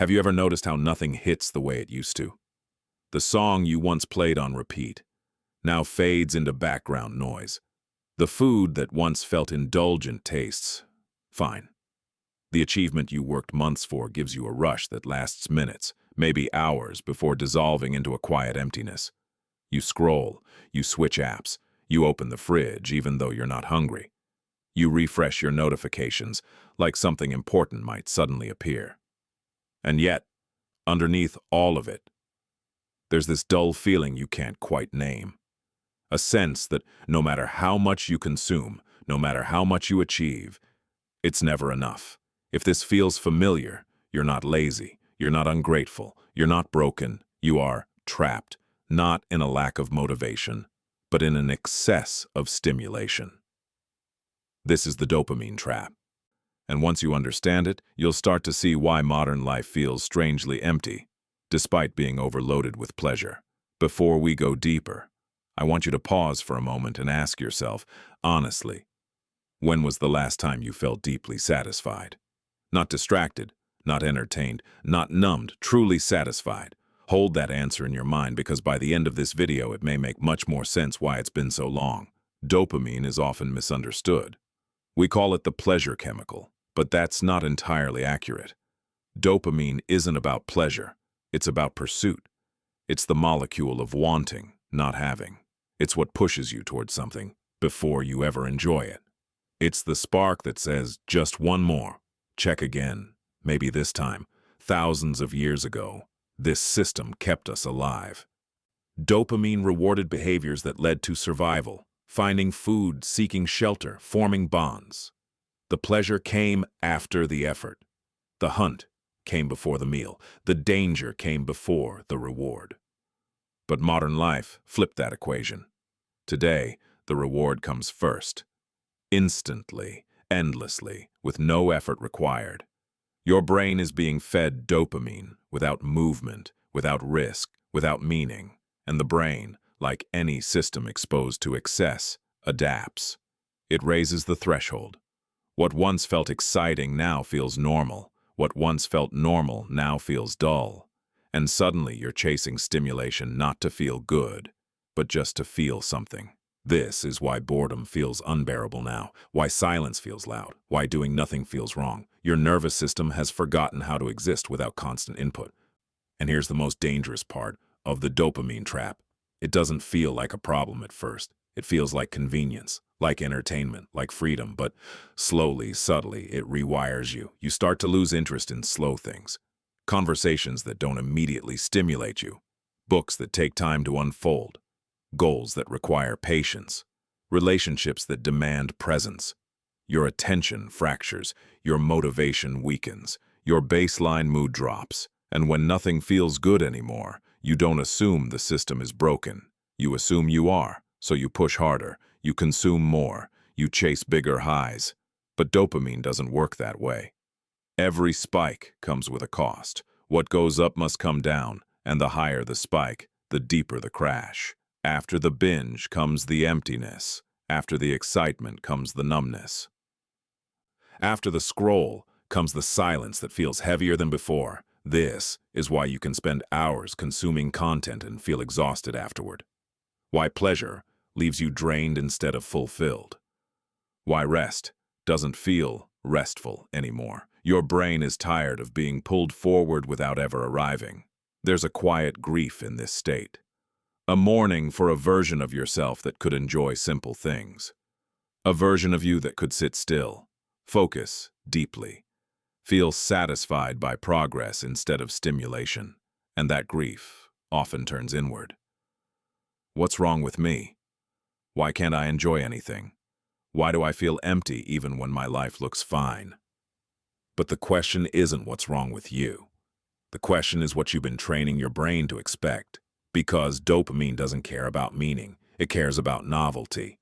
Have you ever noticed how nothing hits the way it used to? The song you once played on repeat now fades into background noise. The food that once felt indulgent tastes fine. The achievement you worked months for gives you a rush that lasts minutes, maybe hours, before dissolving into a quiet emptiness. You scroll, you switch apps, you open the fridge even though you're not hungry. You refresh your notifications like something important might suddenly appear. And yet, underneath all of it, there's this dull feeling you can't quite name. A sense that no matter how much you consume, no matter how much you achieve, it's never enough. If this feels familiar, you're not lazy, you're not ungrateful, you're not broken, you are trapped, not in a lack of motivation, but in an excess of stimulation. This is the dopamine trap. And once you understand it, you'll start to see why modern life feels strangely empty, despite being overloaded with pleasure. Before we go deeper, I want you to pause for a moment and ask yourself, honestly, when was the last time you felt deeply satisfied? Not distracted, not entertained, not numbed, truly satisfied. Hold that answer in your mind because by the end of this video it may make much more sense why it's been so long. Dopamine is often misunderstood. We call it the pleasure chemical, but that's not entirely accurate. Dopamine isn't about pleasure, it's about pursuit. It's the molecule of wanting, not having. It's what pushes you towards something before you ever enjoy it. It's the spark that says, just one more. Check again. Maybe this time. Thousands of years ago, this system kept us alive. Dopamine rewarded behaviors that led to survival, finding food, seeking shelter, forming bonds. The pleasure came after the effort. The hunt came before the meal. The danger came before the reward. But modern life flipped that equation. Today, the reward comes first. Instantly, endlessly, with no effort required. Your brain is being fed dopamine without movement, without risk, without meaning. And the brain, like any system exposed to excess, adapts. It raises the threshold. What once felt exciting now feels normal. What once felt normal now feels dull. And suddenly you're chasing stimulation not to feel good, but just to feel something. This is why boredom feels unbearable now, why silence feels loud, why doing nothing feels wrong. Your nervous system has forgotten how to exist without constant input. And here's the most dangerous part of the dopamine trap. It doesn't feel like a problem at first. It feels like convenience, like entertainment, like freedom, but slowly, subtly, it rewires you. You start to lose interest in slow things. Conversations that don't immediately stimulate you. Books that take time to unfold. Goals that require patience. Relationships that demand presence. Your attention fractures. Your motivation weakens. Your baseline mood drops. And when nothing feels good anymore, you don't assume the system is broken. You assume you are, so you push harder. You consume more. You chase bigger highs. But dopamine doesn't work that way. Every spike comes with a cost. What goes up must come down, and the higher the spike, the deeper the crash. After the binge comes the emptiness. After the excitement comes the numbness. After the scroll comes the silence that feels heavier than before. This is why you can spend hours consuming content and feel exhausted afterward. Why pleasure leaves you drained instead of fulfilled. Why rest doesn't feel restful anymore. Your brain is tired of being pulled forward without ever arriving. There's a quiet grief in this state. A mourning for a version of yourself that could enjoy simple things. A version of you that could sit still, focus deeply, feel satisfied by progress instead of stimulation, and that grief often turns inward. What's wrong with me? Why can't I enjoy anything? Why do I feel empty even when my life looks fine? But the question isn't what's wrong with you. The question is what you've been training your brain to expect. Because dopamine doesn't care about meaning. It cares about novelty.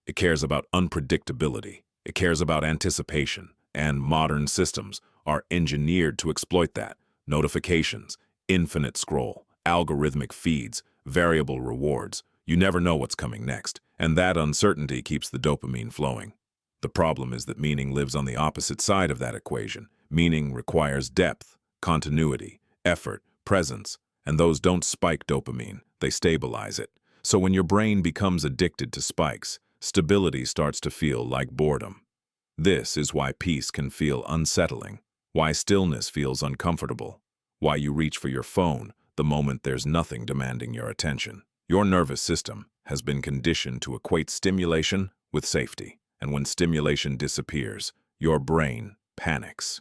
It cares about unpredictability. It cares about anticipation. And modern systems are engineered to exploit that. Notifications, infinite scroll, algorithmic feeds, variable rewards. You never know what's coming next. And that uncertainty keeps the dopamine flowing. The problem is that meaning lives on the opposite side of that equation. Meaning requires depth, continuity, effort, presence, and those don't spike dopamine, they stabilize it. So when your brain becomes addicted to spikes, stability starts to feel like boredom. This is why peace can feel unsettling, why stillness feels uncomfortable, why you reach for your phone the moment there's nothing demanding your attention. Your nervous system has been conditioned to equate stimulation with safety, and when stimulation disappears, your brain panics.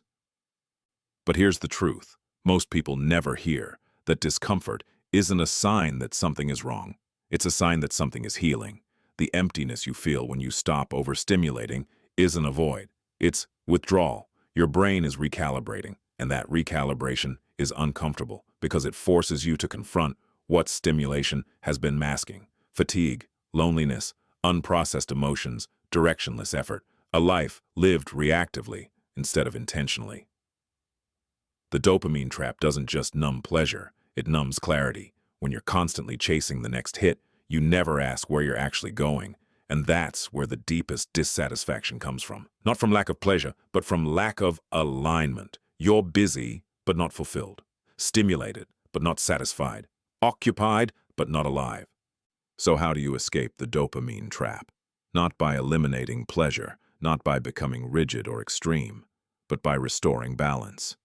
But here's the truth. Most people never hear that discomfort isn't a sign that something is wrong. It's a sign that something is healing. The emptiness you feel when you stop overstimulating isn't a void. It's withdrawal. Your brain is recalibrating, and that recalibration is uncomfortable because it forces you to confront what stimulation has been masking: fatigue, loneliness, unprocessed emotions, directionless effort, a life lived reactively instead of intentionally. The dopamine trap doesn't just numb pleasure, it numbs clarity. When you're constantly chasing the next hit, you never ask where you're actually going, and that's where the deepest dissatisfaction comes from. Not from lack of pleasure, but from lack of alignment. You're busy, but not fulfilled. Stimulated, but not satisfied. Occupied, but not alive. So how do you escape the dopamine trap? Not by eliminating pleasure, not by becoming rigid or extreme, but by restoring balance.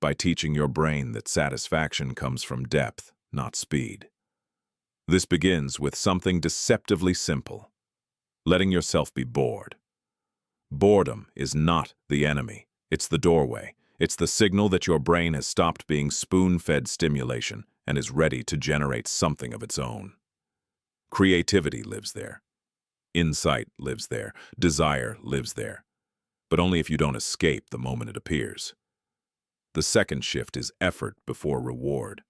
By teaching your brain that satisfaction comes from depth, not speed. This begins with something deceptively simple: letting yourself be bored. Boredom is not the enemy. It's the doorway. It's the signal that your brain has stopped being spoon-fed stimulation and is ready to generate something of its own. Creativity lives there. Insight lives there. Desire lives there. But only if you don't escape the moment it appears. The second shift is effort before reward.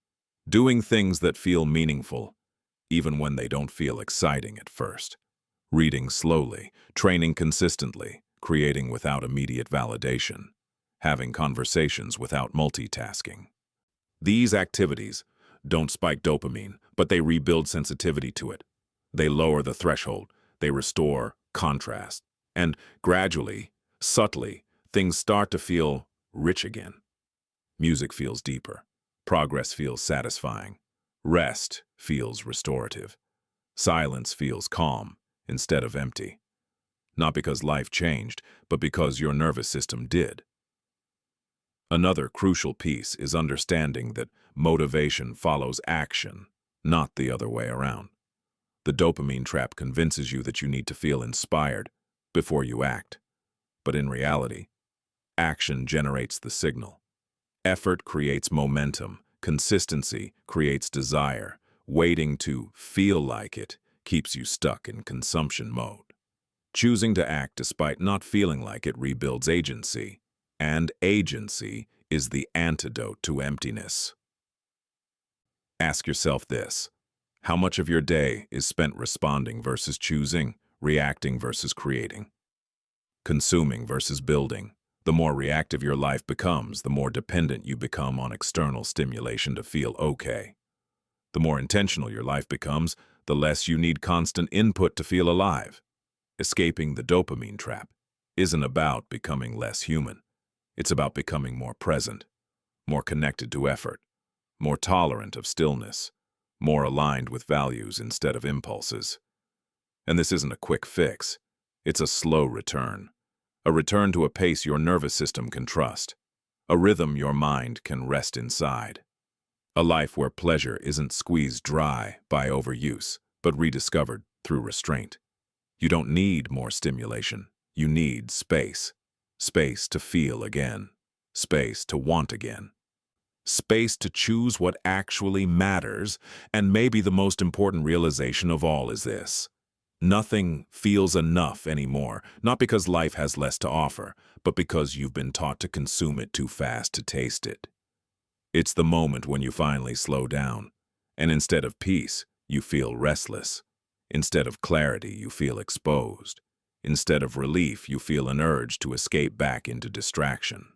Doing things that feel meaningful, even when they don't feel exciting at first. Reading slowly, training consistently, creating without immediate validation, having conversations without multitasking. These activities don't spike dopamine, but they rebuild sensitivity to it. They lower the threshold, they restore contrast, and gradually, subtly, things start to feel rich again. Music feels deeper. Progress feels satisfying. Rest feels restorative. Silence feels calm instead of empty. Not because life changed, but because your nervous system did. Another crucial piece is understanding that motivation follows action, not the other way around. The dopamine trap convinces you that you need to feel inspired before you act. But in reality, action generates the signal. Effort creates momentum. Consistency creates desire. Waiting to feel like it keeps you stuck in consumption mode. Choosing to act despite not feeling like it rebuilds agency, and agency is the antidote to emptiness. Ask yourself this: how much of your day is spent responding versus choosing, reacting versus creating, consuming versus building? The more reactive your life becomes, the more dependent you become on external stimulation to feel okay. The more intentional your life becomes, the less you need constant input to feel alive. Escaping the dopamine trap isn't about becoming less human. It's about becoming more present, more connected to effort, more tolerant of stillness, more aligned with values instead of impulses. And this isn't a quick fix. It's a slow return. A return to a pace your nervous system can trust. A rhythm your mind can rest inside. A life where pleasure isn't squeezed dry by overuse, but rediscovered through restraint. You don't need more stimulation. You need space. Space to feel again. Space to want again. Space to choose what actually matters, and maybe the most important realization of all is this: nothing feels enough anymore, not because life has less to offer, but because you've been taught to consume it too fast to taste it. It's the moment when you finally slow down, and instead of peace, you feel restless. Instead of clarity, you feel exposed. Instead of relief, you feel an urge to escape back into distraction.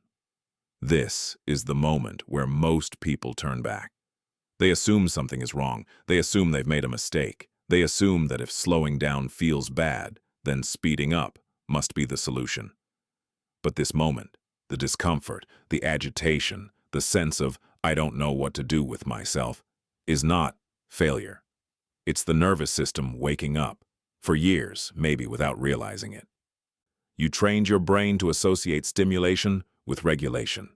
This is the moment where most people turn back. They assume something is wrong. They assume they've made a mistake. They assume that if slowing down feels bad, then speeding up must be the solution. But this moment, the discomfort, the agitation, the sense of "I don't know what to do with myself," is not failure. It's the nervous system waking up, for years, maybe without realizing it. You trained your brain to associate stimulation with regulation.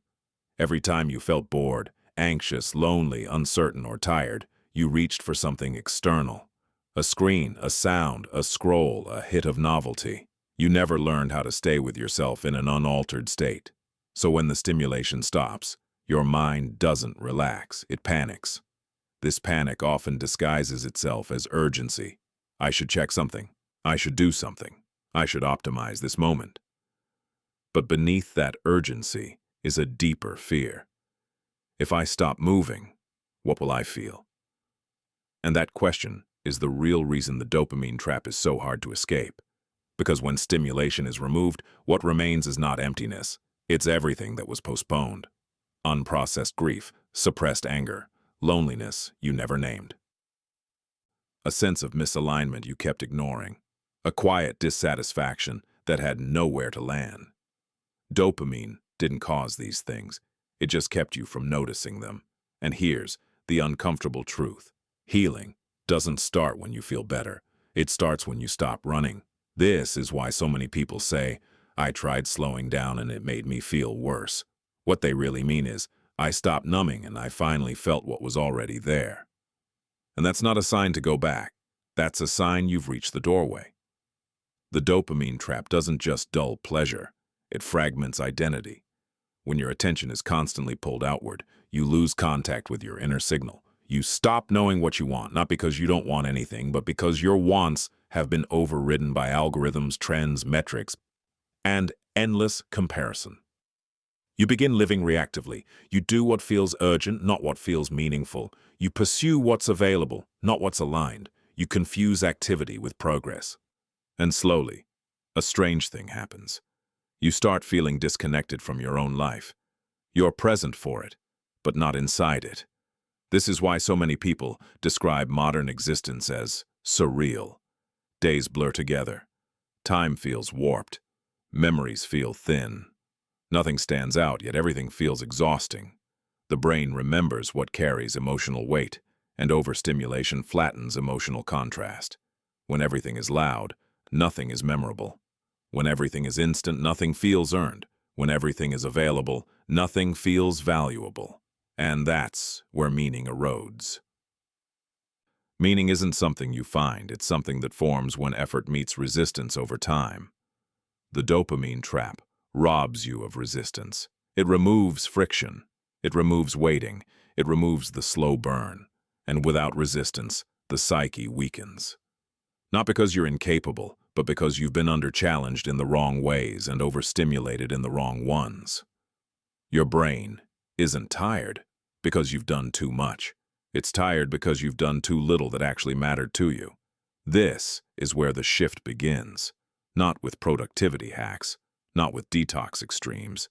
Every time you felt bored, anxious, lonely, uncertain, or tired, you reached for something external. A screen, a sound, a scroll, a hit of novelty. You never learned how to stay with yourself in an unaltered state. So when the stimulation stops, your mind doesn't relax, it panics. This panic often disguises itself as urgency. I should check something. I should do something. I should optimize this moment. But beneath that urgency is a deeper fear. If I stop moving, what will I feel? And that question is the real reason the dopamine trap is so hard to escape. Because when stimulation is removed, what remains is not emptiness. It's everything that was postponed. Unprocessed grief, suppressed anger, loneliness you never named. A sense of misalignment you kept ignoring. A quiet dissatisfaction that had nowhere to land. Dopamine didn't cause these things. It just kept you from noticing them. And here's the uncomfortable truth. Healing doesn't start when you feel better. It starts when you stop running. This is why so many people say, "I tried slowing down and it made me feel worse." What they really mean is, I stopped numbing and I finally felt what was already there. And that's not a sign to go back. That's a sign you've reached the doorway. The dopamine trap doesn't just dull pleasure. It fragments identity. When your attention is constantly pulled outward, you lose contact with your inner signal. You stop knowing what you want, not because you don't want anything, but because your wants have been overridden by algorithms, trends, metrics, and endless comparison. You begin living reactively. You do what feels urgent, not what feels meaningful. You pursue what's available, not what's aligned. You confuse activity with progress. And slowly, a strange thing happens. You start feeling disconnected from your own life. You're present for it, but not inside it. This is why so many people describe modern existence as surreal. Days blur together. Time feels warped. Memories feel thin. Nothing stands out, yet everything feels exhausting. The brain remembers what carries emotional weight, and overstimulation flattens emotional contrast. When everything is loud, nothing is memorable. When everything is instant, nothing feels earned. When everything is available, nothing feels valuable. And that's where meaning erodes. Meaning isn't something you find, it's something that forms when effort meets resistance over time. The dopamine trap robs you of resistance. It removes friction. It removes waiting. It removes the slow burn. And without resistance, the psyche weakens. Not because you're incapable, but because you've been under-challenged in the wrong ways and overstimulated in the wrong ones. Your brain isn't tired because you've done too much. It's tired because you've done too little that actually mattered to you. This is where the shift begins, not with productivity hacks, not with detox extremes,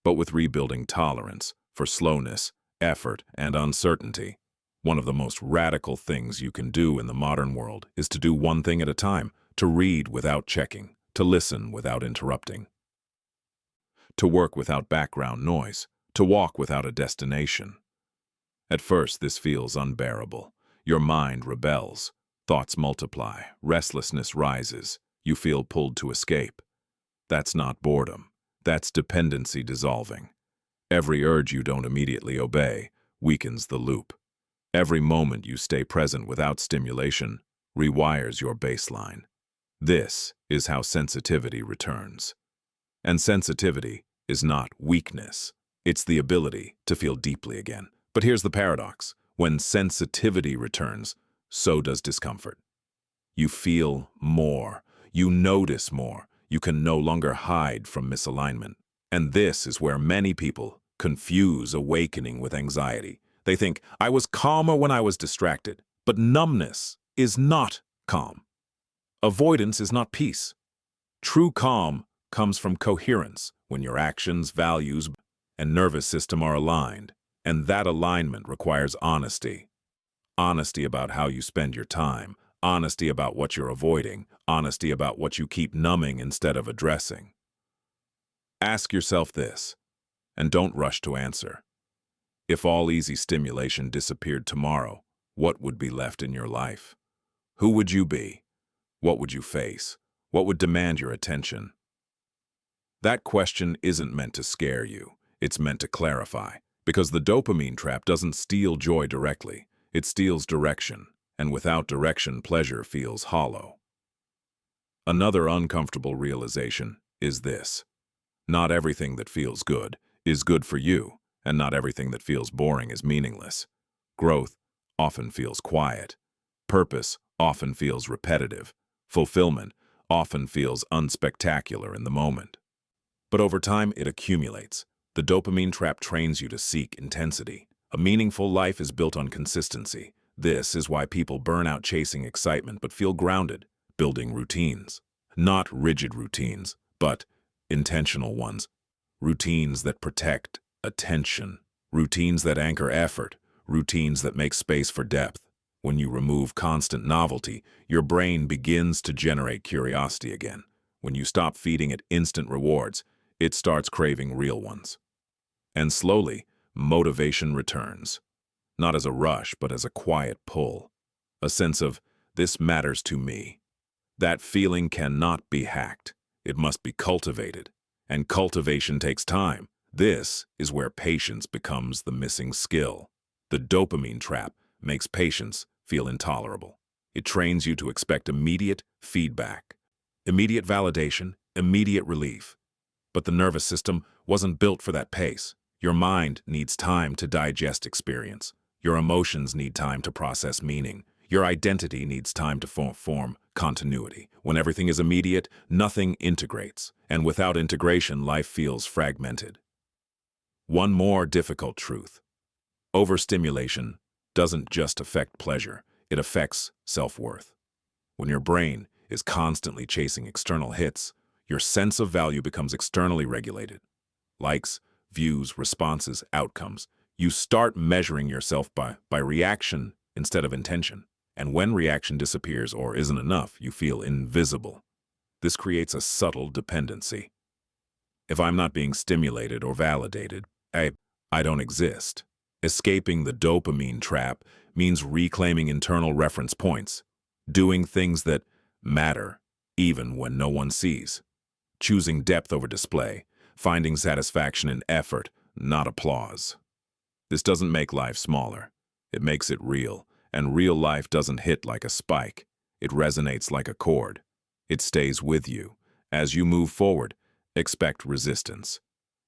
but with rebuilding tolerance for slowness, effort, and uncertainty. One of the most radical things you can do in the modern world is to do one thing at a time, to read without checking, to listen without interrupting, to work without background noise, to walk without a destination. At first, this feels unbearable. Your mind rebels, thoughts multiply, restlessness rises, you feel pulled to escape. That's not boredom. That's dependency dissolving. Every urge you don't immediately obey weakens the loop. Every moment you stay present without stimulation rewires your baseline. This is how sensitivity returns. And sensitivity is not weakness. It's the ability to feel deeply again. But here's the paradox. When sensitivity returns, so does discomfort. You feel more. You notice more. You can no longer hide from misalignment. And this is where many people confuse awakening with anxiety. They think, I was calmer when I was distracted. But numbness is not calm. Avoidance is not peace. True calm comes from coherence, when your actions, values, and nervous system are aligned. And that alignment requires honesty. Honesty about how you spend your time. Honesty about what you're avoiding. Honesty about what you keep numbing instead of addressing. Ask yourself this, and don't rush to answer. If all easy stimulation disappeared tomorrow, what would be left in your life? Who would you be? What would you face? What would demand your attention? That question isn't meant to scare you. It's meant to clarify. Because the dopamine trap doesn't steal joy directly. It steals direction. And without direction, pleasure feels hollow. Another uncomfortable realization is this. Not everything that feels good is good for you, and not everything that feels boring is meaningless. Growth often feels quiet. Purpose often feels repetitive. Fulfillment often feels unspectacular in the moment. But over time, it accumulates. The dopamine trap trains you to seek intensity. A meaningful life is built on consistency. This is why people burn out chasing excitement but feel grounded, building routines. Not rigid routines, but intentional ones. Routines that protect attention. Routines that anchor effort. Routines that make space for depth. When you remove constant novelty, your brain begins to generate curiosity again. When you stop feeding it instant rewards, it starts craving real ones. And slowly, motivation returns. Not as a rush, but as a quiet pull. A sense of, this matters to me. That feeling cannot be hacked. It must be cultivated. And cultivation takes time. This is where patience becomes the missing skill. The dopamine trap makes patience feel intolerable. It trains you to expect immediate feedback, immediate validation, immediate relief. But the nervous system wasn't built for that pace. Your mind needs time to digest experience. Your emotions need time to process meaning. Your identity needs time to form continuity. When everything is immediate, nothing integrates. And without integration, life feels fragmented. One more difficult truth. Overstimulation doesn't just affect pleasure, it affects self-worth. When your brain is constantly chasing external hits, your sense of value becomes externally regulated. Likes, views, responses, outcomes. You start measuring yourself by reaction instead of intention. And when reaction disappears or isn't enough, you feel invisible. This creates a subtle dependency. If I'm not being stimulated or validated, I don't exist. Escaping the dopamine trap means reclaiming internal reference points, doing things that matter even when no one sees, choosing depth over display, finding satisfaction in effort, not applause. This doesn't make life smaller. It makes it real, and real life doesn't hit like a spike. It resonates like a chord. It stays with you. As you move forward, expect resistance.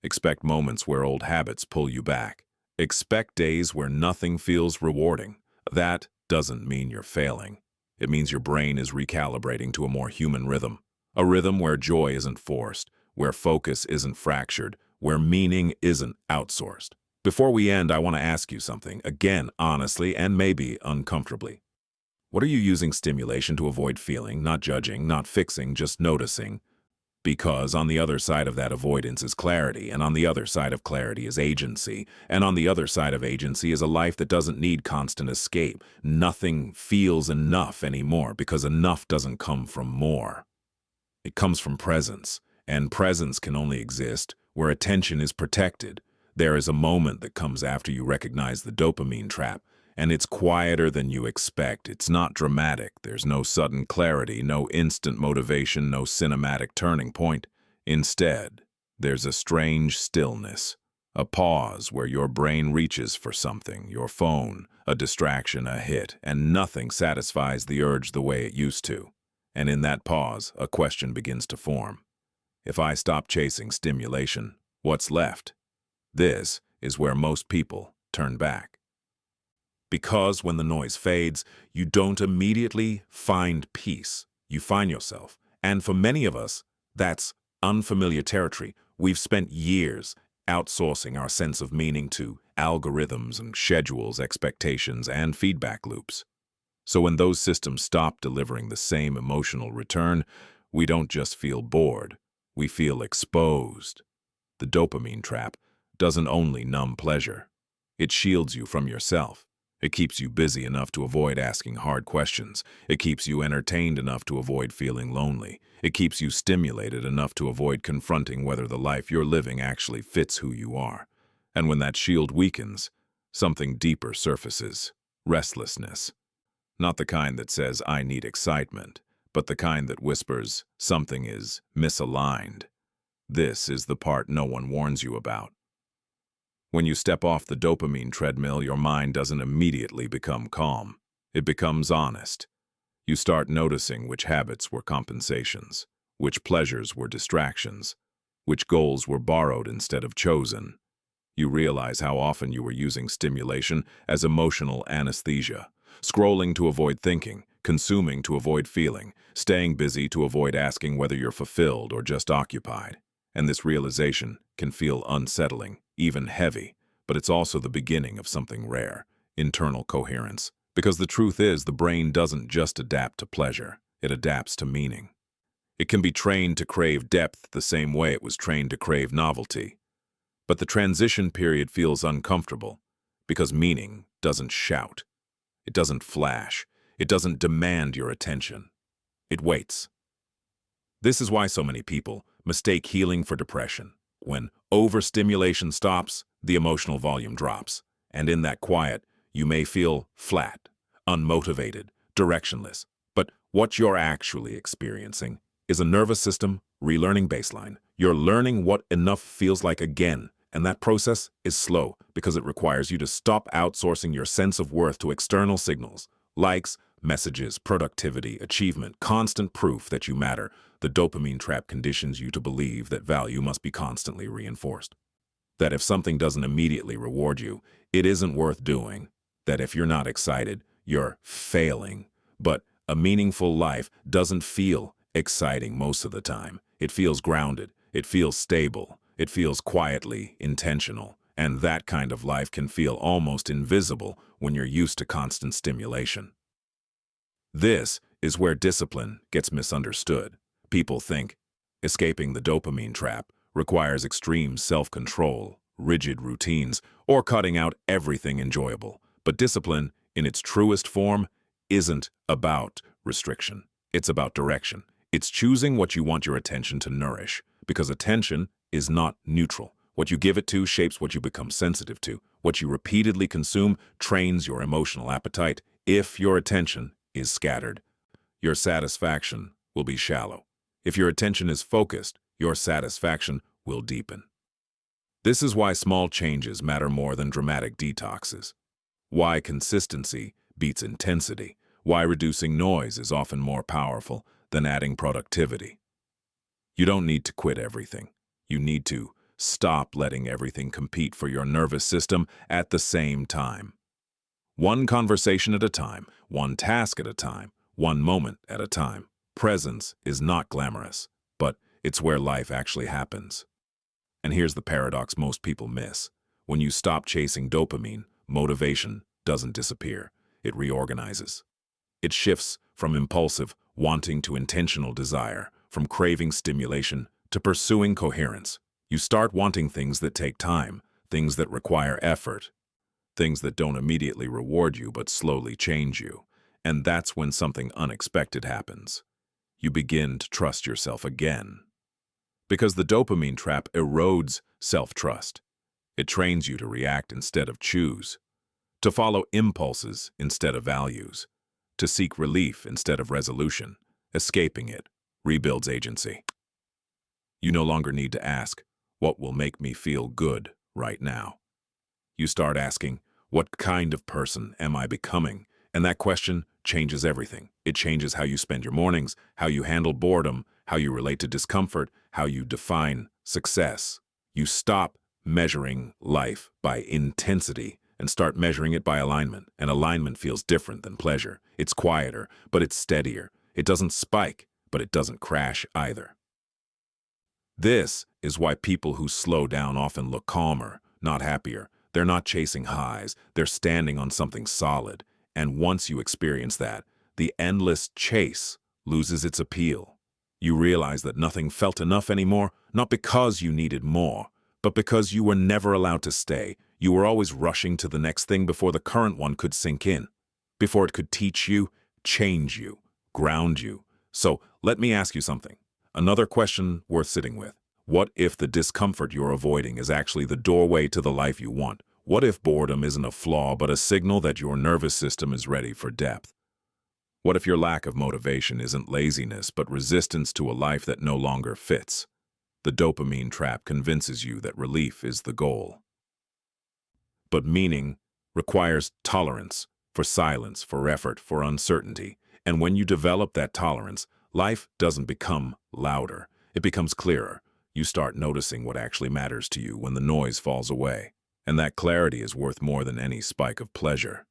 Expect moments where old habits pull you back. Expect days where nothing feels rewarding. That doesn't mean you're failing. It means your brain is recalibrating to a more human rhythm. A rhythm where joy isn't forced, where focus isn't fractured, where meaning isn't outsourced. Before we end, I want to ask you something, again, honestly and maybe uncomfortably. What are you using stimulation to avoid feeling, not judging, not fixing, just noticing? Because on the other side of that avoidance is clarity, and on the other side of clarity is agency, and on the other side of agency is a life that doesn't need constant escape. Nothing feels enough anymore because enough doesn't come from more. It comes from presence, and presence can only exist where attention is protected. There is a moment that comes after you recognize the dopamine trap, and it's quieter than you expect. It's not dramatic. There's no sudden clarity, no instant motivation, no cinematic turning point. Instead, there's a strange stillness, a pause where your brain reaches for something, your phone, a distraction, a hit, and nothing satisfies the urge the way it used to. And in that pause, a question begins to form. If I stop chasing stimulation, what's left? This is where most people turn back. Because when the noise fades, you don't immediately find peace. You find yourself. And for many of us, that's unfamiliar territory. We've spent years outsourcing our sense of meaning to algorithms and schedules, expectations, and feedback loops. So when those systems stop delivering the same emotional return, we don't just feel bored. We feel exposed. The dopamine trap doesn't only numb pleasure. It shields you from yourself. It keeps you busy enough to avoid asking hard questions. It keeps you entertained enough to avoid feeling lonely. It keeps you stimulated enough to avoid confronting whether the life you're living actually fits who you are. And when that shield weakens, Something deeper surfaces: restlessness. Not the kind that says, "I need excitement," but the kind that whispers, "Something is misaligned." This is the part no one warns you about. When you step off the dopamine treadmill, your mind doesn't immediately become calm. It becomes honest. You start noticing which habits were compensations, which pleasures were distractions, which goals were borrowed instead of chosen. You realize how often you were using stimulation as emotional anesthesia, scrolling to avoid thinking, consuming to avoid feeling, staying busy to avoid asking whether you're fulfilled or just occupied. And this realization can feel unsettling, even heavy, but it's also the beginning of something rare: internal coherence. Because the truth is, the brain doesn't just adapt to pleasure, it adapts to meaning. It can be trained to crave depth the same way it was trained to crave novelty. But the transition period feels uncomfortable because meaning doesn't shout. It doesn't flash. It doesn't demand your attention. It waits. This is why so many people mistake healing for depression. When overstimulation stops, the emotional volume drops. And in that quiet, you may feel flat, unmotivated, directionless. But what you're actually experiencing is a nervous system relearning baseline. You're learning what enough feels like again. And that process is slow because it requires you to stop outsourcing your sense of worth to external signals: likes, messages, productivity, achievement, constant proof that you matter. The dopamine trap conditions you to believe that value must be constantly reinforced. That if something doesn't immediately reward you, it isn't worth doing. That if you're not excited, you're failing. But a meaningful life doesn't feel exciting most of the time. It feels grounded. It feels stable. It feels quietly intentional. And that kind of life can feel almost invisible when you're used to constant stimulation. This is where discipline gets misunderstood. People think escaping the dopamine trap requires extreme self-control, rigid routines, or cutting out everything enjoyable. But discipline, in its truest form, isn't about restriction. It's about direction. It's choosing what you want your attention to nourish, because attention is not neutral. What you give it to shapes what you become sensitive to. What you repeatedly consume trains your emotional appetite. If your attention is scattered, your satisfaction will be shallow. If your attention is focused, your satisfaction will deepen. This is why small changes matter more than dramatic detoxes. Why consistency beats intensity. Why reducing noise is often more powerful than adding productivity. You don't need to quit everything. You need to stop letting everything compete for your nervous system at the same time. One conversation at a time, one task at a time, one moment at a time. Presence is not glamorous, but it's where life actually happens. And here's the paradox most people miss. When you stop chasing dopamine, motivation doesn't disappear. It reorganizes. It shifts from impulsive wanting to intentional desire, from craving stimulation to pursuing coherence. You start wanting things that take time, things that require effort, things that don't immediately reward you but slowly change you. And that's when something unexpected happens. You begin to trust yourself again. Because the dopamine trap erodes self-trust. It trains you to react instead of choose, to follow impulses instead of values, to seek relief instead of resolution. Escaping it rebuilds agency. You no longer need to ask, "What will make me feel good right now?" You start asking, "What kind of person am I becoming?" And that question changes everything. It changes how you spend your mornings, how you handle boredom, how you relate to discomfort, how you define success. You stop measuring life by intensity and start measuring it by alignment. And alignment feels different than pleasure. It's quieter, but it's steadier. It doesn't spike, but it doesn't crash either. This is why people who slow down often look calmer, not happier. They're not chasing highs. They're standing on something solid. And once you experience that, the endless chase loses its appeal. You realize that nothing felt enough anymore, not because you needed more, but because you were never allowed to stay. You were always rushing to the next thing before the current one could sink in, before it could teach you, change you, ground you. So let me ask you something. Another question worth sitting with. What if the discomfort you're avoiding is actually the doorway to the life you want? What if boredom isn't a flaw but a signal that your nervous system is ready for depth? What if your lack of motivation isn't laziness but resistance to a life that no longer fits? The dopamine trap convinces you that relief is the goal. But meaning requires tolerance for silence, for effort, for uncertainty. And when you develop that tolerance, life doesn't become louder. It becomes clearer. You start noticing what actually matters to you when the noise falls away. And that clarity is worth more than any spike of pleasure.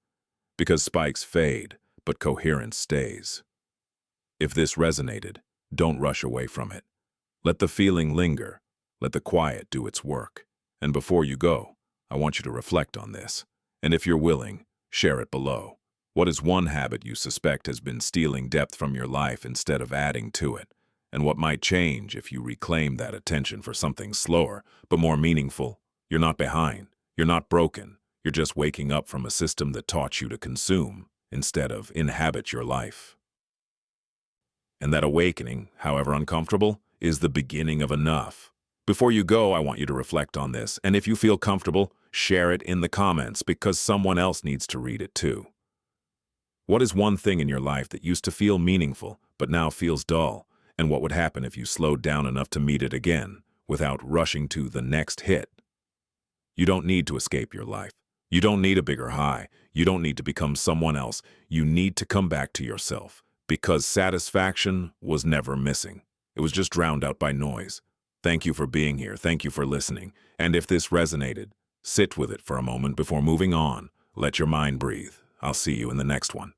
Because spikes fade, but coherence stays. If this resonated, don't rush away from it. Let the feeling linger. Let the quiet do its work. And before you go, I want you to reflect on this. And if you're willing, share it below. What is one habit you suspect has been stealing depth from your life instead of adding to it? And what might change if you reclaim that attention for something slower, but more meaningful? You're not behind. You're not broken. You're just waking up from a system that taught you to consume instead of inhabit your life. And that awakening, however uncomfortable, is the beginning of enough. Before you go, I want you to reflect on this, and if you feel comfortable, share it in the comments because someone else needs to read it too. What is one thing in your life that used to feel meaningful but now feels dull? And what would happen if you slowed down enough to meet it again without rushing to the next hit? You don't need to escape your life. You don't need a bigger high. You don't need to become someone else. You need to come back to yourself because satisfaction was never missing. It was just drowned out by noise. Thank you for being here. Thank you for listening. And if this resonated, sit with it for a moment before moving on. Let your mind breathe. I'll see you in the next one.